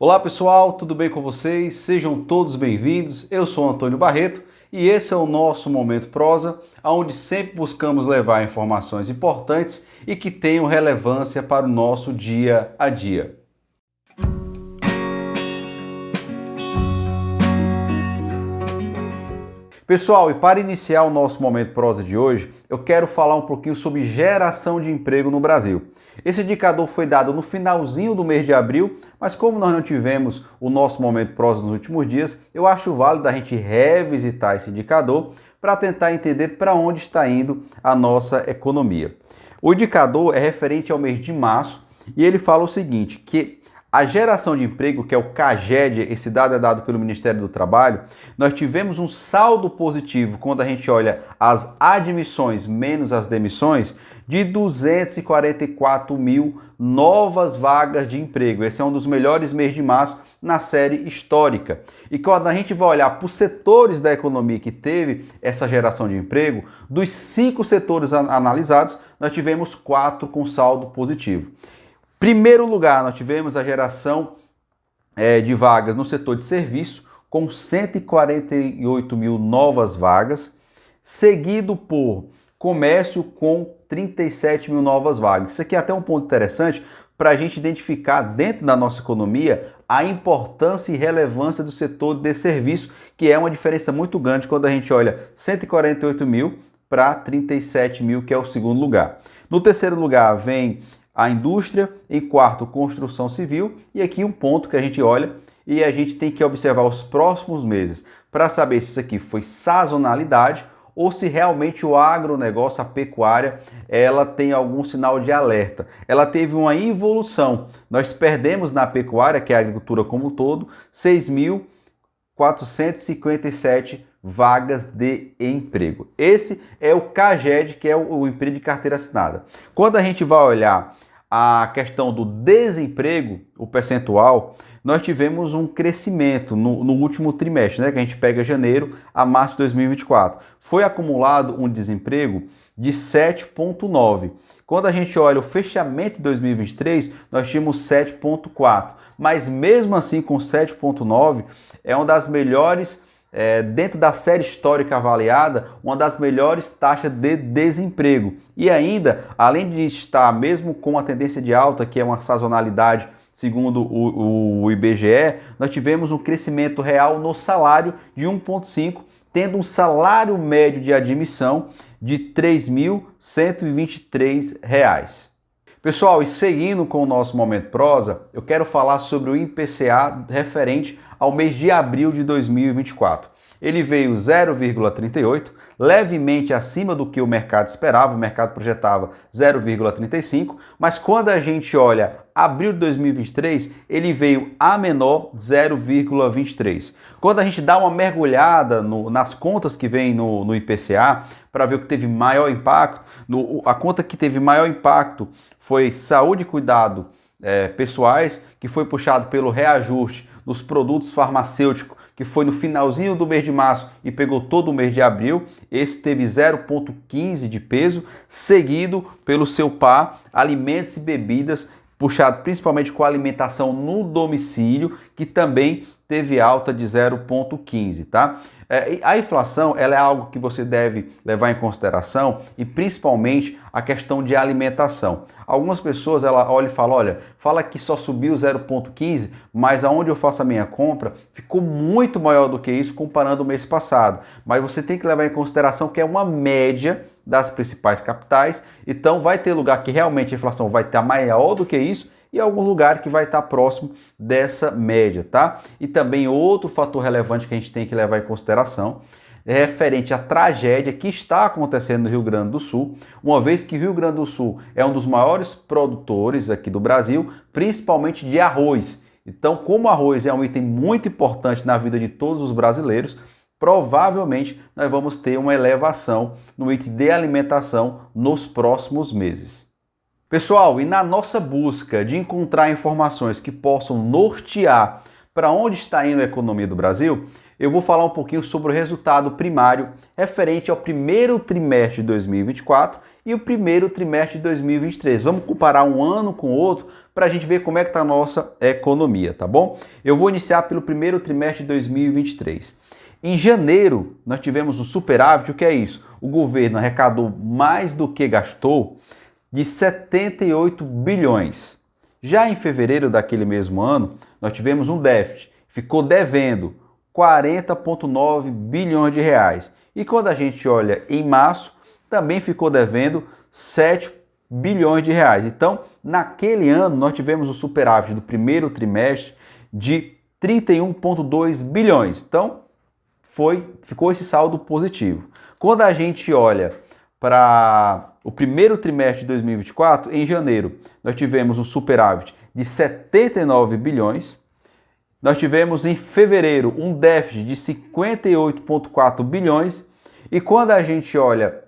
Olá pessoal, tudo bem com vocês? Sejam todos bem-vindos. Eu sou Antônio Barreto e esse é o nosso Momento Prosa, onde sempre buscamos levar informações importantes e que tenham relevância para o nosso dia a dia. Pessoal, e para iniciar o nosso Momento Prosa de hoje, eu quero falar um pouquinho sobre geração de emprego no Brasil. Esse indicador foi dado no finalzinho do mês de abril, mas como nós não tivemos o nosso Momento Prosa nos últimos dias, eu acho válido a gente revisitar esse indicador para tentar entender para onde está indo a nossa economia. O indicador é referente ao mês de março e ele fala o seguinte, que a geração de emprego, que é o CAGED, esse dado é dado pelo Ministério do Trabalho, nós tivemos um saldo positivo quando a gente olha as admissões menos as demissões de 244 mil novas vagas de emprego. Esse é um dos melhores meses de março na série histórica. E quando a gente vai olhar para os setores da economia que teve essa geração de emprego, dos 5 setores analisados, nós tivemos 4 com saldo positivo. Primeiro lugar, nós tivemos a geração de vagas no setor de serviço, com 148 mil novas vagas, seguido por comércio com 37 mil novas vagas. Isso aqui é até um ponto interessante para a gente identificar dentro da nossa economia a importância e relevância do setor de serviço, que é uma diferença muito grande quando a gente olha 148 mil para 37 mil, que é o segundo lugar. No terceiro lugar vem a indústria, em quarto, construção civil, e aqui um ponto que a gente olha e a gente tem que observar os próximos meses para saber se isso aqui foi sazonalidade ou se realmente o agronegócio, a pecuária, ela tem algum sinal de alerta. Ela teve uma evolução. Nós perdemos na pecuária, que é a agricultura como um todo, 6.457 vagas de emprego. Esse é o CAGED, que é o emprego de carteira assinada. Quando a gente vai olhar a questão do desemprego, o percentual, nós tivemos um crescimento no último trimestre, né, que a gente pega janeiro a março de 2024. Foi acumulado um desemprego de 7,9%. Quando a gente olha o fechamento de 2023, nós tínhamos 7,4%. Mas mesmo assim, com 7,9%, é uma das melhores dentro da série histórica avaliada, uma das melhores taxas de desemprego. E ainda, além de estar mesmo com a tendência de alta, que é uma sazonalidade, segundo o IBGE, nós tivemos um crescimento real no salário de 1,5%, tendo um salário médio de admissão de R$ 3.123. Pessoal, e seguindo com o nosso Momento Prosa, eu quero falar sobre o IPCA referente ao mês de abril de 2024. Ele veio 0,38, levemente acima do que o mercado esperava, o mercado projetava 0,35, mas quando a gente olha abril de 2023, ele veio a menor, 0,23. Quando a gente dá uma mergulhada nas contas que vem no IPCA, para ver o que teve maior impacto, a conta que teve maior impacto foi saúde e cuidado pessoais, que foi puxado pelo reajuste nos produtos farmacêuticos, que foi no finalzinho do mês de março e pegou todo o mês de abril. Esse teve 0,15 de peso, seguido pelo seu par, alimentos e bebidas, puxado principalmente com a alimentação no domicílio, que também teve alta de 0,15, tá? A inflação, ela é algo que você deve levar em consideração e principalmente a questão de alimentação. Algumas pessoas, ela olha e fala, olha, fala que só subiu 0,15, mas aonde eu faço a minha compra ficou muito maior do que isso comparando o mês passado. Mas você tem que levar em consideração que é uma média das principais capitais, então vai ter lugar que realmente a inflação vai estar maior do que isso e algum lugar que vai estar próximo dessa média, tá? E também outro fator relevante que a gente tem que levar em consideração é referente à tragédia que está acontecendo no Rio Grande do Sul, uma vez que o Rio Grande do Sul é um dos maiores produtores aqui do Brasil, principalmente de arroz. Então, como o arroz é um item muito importante na vida de todos os brasileiros, provavelmente nós vamos ter uma elevação no índice de alimentação nos próximos meses. Pessoal, e na nossa busca de encontrar informações que possam nortear para onde está indo a economia do Brasil, eu vou falar um pouquinho sobre o resultado primário referente ao primeiro trimestre de 2024 e o primeiro trimestre de 2023. Vamos comparar um ano com o outro para a gente ver como é que está a nossa economia, tá bom? Eu vou iniciar pelo primeiro trimestre de 2023. Em janeiro, nós tivemos um superávit. O que é isso? O governo arrecadou mais do que gastou, de 78 bilhões. Já em fevereiro daquele mesmo ano, nós tivemos um déficit, ficou devendo 40,9 bilhões de reais. E quando a gente olha em março, também ficou devendo 7 bilhões de reais. Então, naquele ano, nós tivemos o superávit do primeiro trimestre de 31,2 bilhões. Então, ficou esse saldo positivo. Quando a gente olha para o primeiro trimestre de 2024, em janeiro, nós tivemos um superávit de 79 bilhões. Nós tivemos em fevereiro um déficit de 58,4 bilhões. E quando a gente olha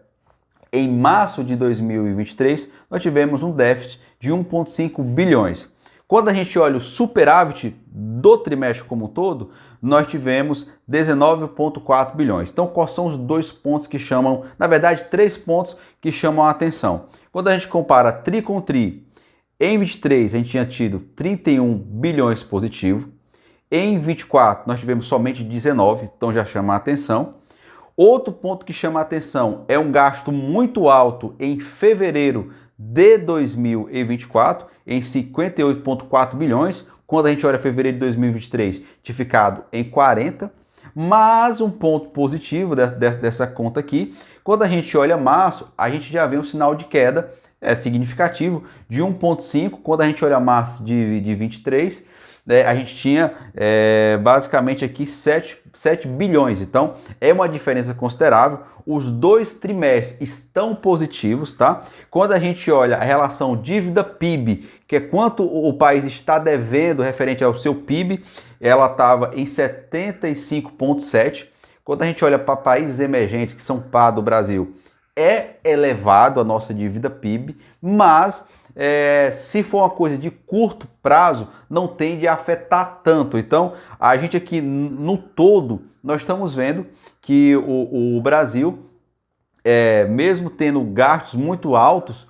em março de 2023, nós tivemos um déficit de 1,5 bilhões. Quando a gente olha o superávit do trimestre como um todo, nós tivemos 19,4 bilhões. Então, quais são os dois pontos que chamam, na verdade, três pontos que chamam a atenção? Quando a gente compara tri com tri, em 23 a gente tinha tido 31 bilhões positivo, em 24 nós tivemos somente 19, então já chama a atenção. Outro ponto que chama a atenção é um gasto muito alto em fevereiro de 2024, em 58,4 bilhões, quando a gente olha fevereiro de 2023, tinha ficado em 40, mas um ponto positivo dessa conta aqui, quando a gente olha março, a gente já vê um sinal de queda significativo de 1,5, quando a gente olha março de 23, a gente tinha basicamente aqui 7 bilhões, então é uma diferença considerável. Os dois trimestres estão positivos, tá? Quando a gente olha a relação dívida-PIB, que é quanto o país está devendo referente ao seu PIB, ela estava em 75,7. Quando a gente olha para países emergentes, que são par do Brasil, é elevado a nossa dívida-PIB, mas se for uma coisa de curto prazo, não tende a afetar tanto. Então, a gente aqui no todo, nós estamos vendo que o Brasil, mesmo tendo gastos muito altos,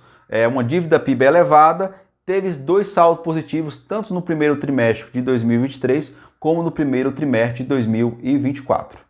uma dívida PIB elevada, teve dois saldos positivos, tanto no primeiro trimestre de 2023, como no primeiro trimestre de 2024.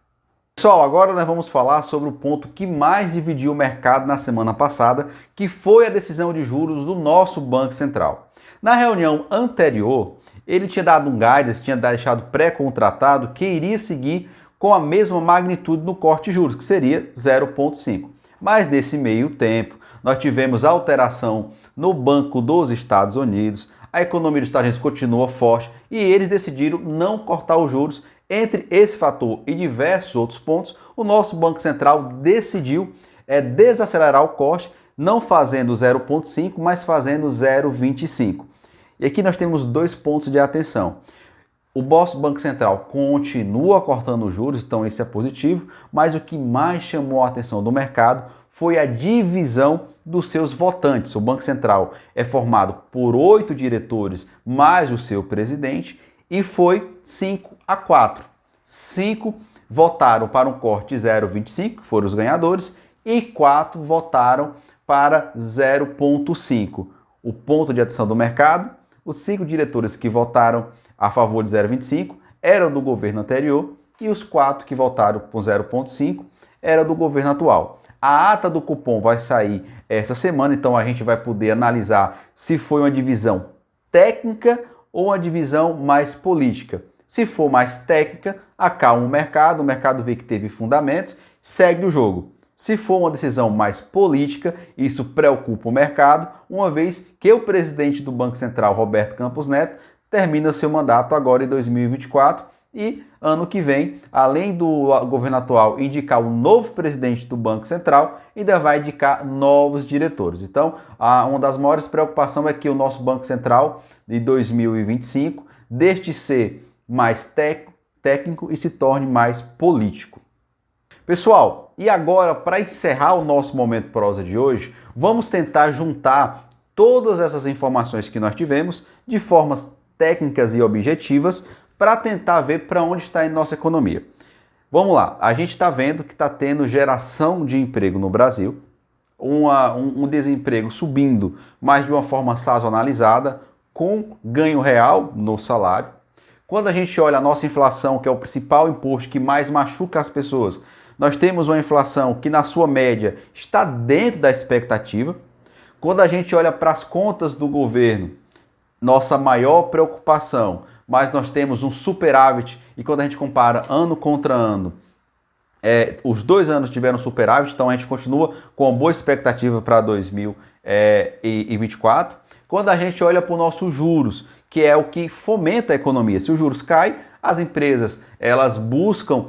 Pessoal, agora nós vamos falar sobre o ponto que mais dividiu o mercado na semana passada, que foi a decisão de juros do nosso Banco Central. Na reunião anterior, ele tinha dado um guidance, tinha deixado pré-contratado que iria seguir com a mesma magnitude no corte de juros, que seria 0,5. Mas nesse meio tempo, nós tivemos alteração no Banco dos Estados Unidos, a economia dos Estados Unidos continua forte e eles decidiram não cortar os juros. Entre esse fator e diversos outros pontos, o nosso Banco Central decidiu desacelerar o corte, não fazendo 0,5, mas fazendo 0,25. E aqui nós temos dois pontos de atenção. O nosso Banco Central continua cortando os juros, então esse é positivo, mas o que mais chamou a atenção do mercado foi a divisão dos seus votantes. O Banco Central é formado por 8 diretores mais o seu presidente e foi 5-4. 5 votaram para um corte de 0,25, que foram os ganhadores, e 4 votaram para 0,5. O ponto de atenção do mercado, os 5 diretores que votaram a favor de 0,25 eram do governo anterior e os 4 que votaram por 0,5 eram do governo atual. A ata do cupom vai sair essa semana, então a gente vai poder analisar se foi uma divisão técnica ou uma divisão mais política. Se for mais técnica, acalma o mercado vê que teve fundamentos, segue o jogo. Se for uma decisão mais política, isso preocupa o mercado, uma vez que o presidente do Banco Central, Roberto Campos Neto, termina seu mandato agora em 2024 e ano que vem, além do governo atual indicar o novo presidente do Banco Central, ainda vai indicar novos diretores. Então, uma das maiores preocupações é que o nosso Banco Central de 2025 deixe de ser mais técnico e se torne mais político. Pessoal, e agora para encerrar o nosso Momento Prosa de hoje, vamos tentar juntar todas essas informações que nós tivemos de formas técnicas e objetivas para tentar ver para onde está a nossa economia. Vamos lá, a gente está vendo que está tendo geração de emprego no Brasil, um desemprego subindo, mas de uma forma sazonalizada, com ganho real no salário. Quando a gente olha a nossa inflação, que é o principal imposto que mais machuca as pessoas, nós temos uma inflação que na sua média está dentro da expectativa. Quando a gente olha para as contas do governo, nossa maior preocupação, mas nós temos um superávit e quando a gente compara ano contra ano, os 2 anos tiveram superávit, então a gente continua com uma boa expectativa para 2024. Quando a gente olha para os nossos juros, que é o que fomenta a economia, se os juros caem, as empresas elas buscam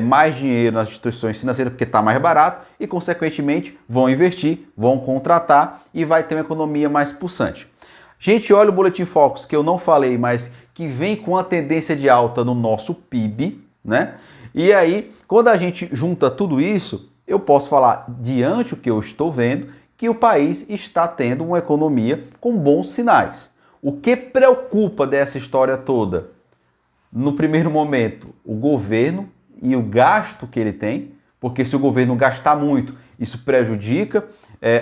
mais dinheiro nas instituições financeiras porque está mais barato e, consequentemente, vão investir, vão contratar e vai ter uma economia mais pulsante. Gente, olha o Boletim Focus, que eu não falei, mas que vem com a tendência de alta no nosso PIB, né? E aí, quando a gente junta tudo isso, eu posso falar, diante do que eu estou vendo, que o país está tendo uma economia com bons sinais. O que preocupa dessa história toda? No primeiro momento, o governo e o gasto que ele tem, porque se o governo gastar muito, isso prejudica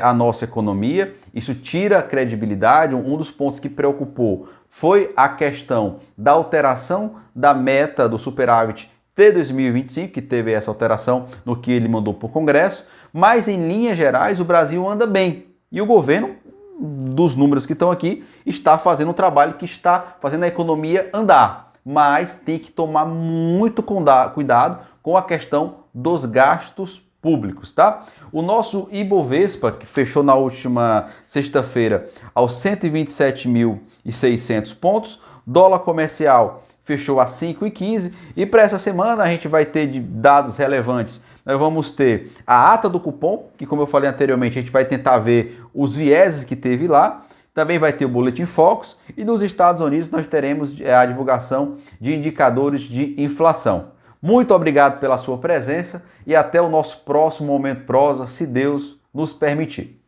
a nossa economia, isso tira a credibilidade. Um dos pontos que preocupou foi a questão da alteração da meta do superávit de 2025, que teve essa alteração no que ele mandou para o Congresso, mas em linhas gerais o Brasil anda bem e o governo, dos números que estão aqui, está fazendo um trabalho que está fazendo a economia andar, mas tem que tomar muito cuidado com a questão dos gastos públicos, tá? O nosso Ibovespa, que fechou na última sexta-feira aos 127.600 pontos, dólar comercial fechou a 5,15 e para essa semana a gente vai ter dados relevantes. Nós vamos ter a ata do cupom, que como eu falei anteriormente, a gente vai tentar ver os vieses que teve lá. Também vai ter o Boletim Focus e nos Estados Unidos nós teremos a divulgação de indicadores de inflação. Muito obrigado pela sua presença e até o nosso próximo Momento Prosa, se Deus nos permitir.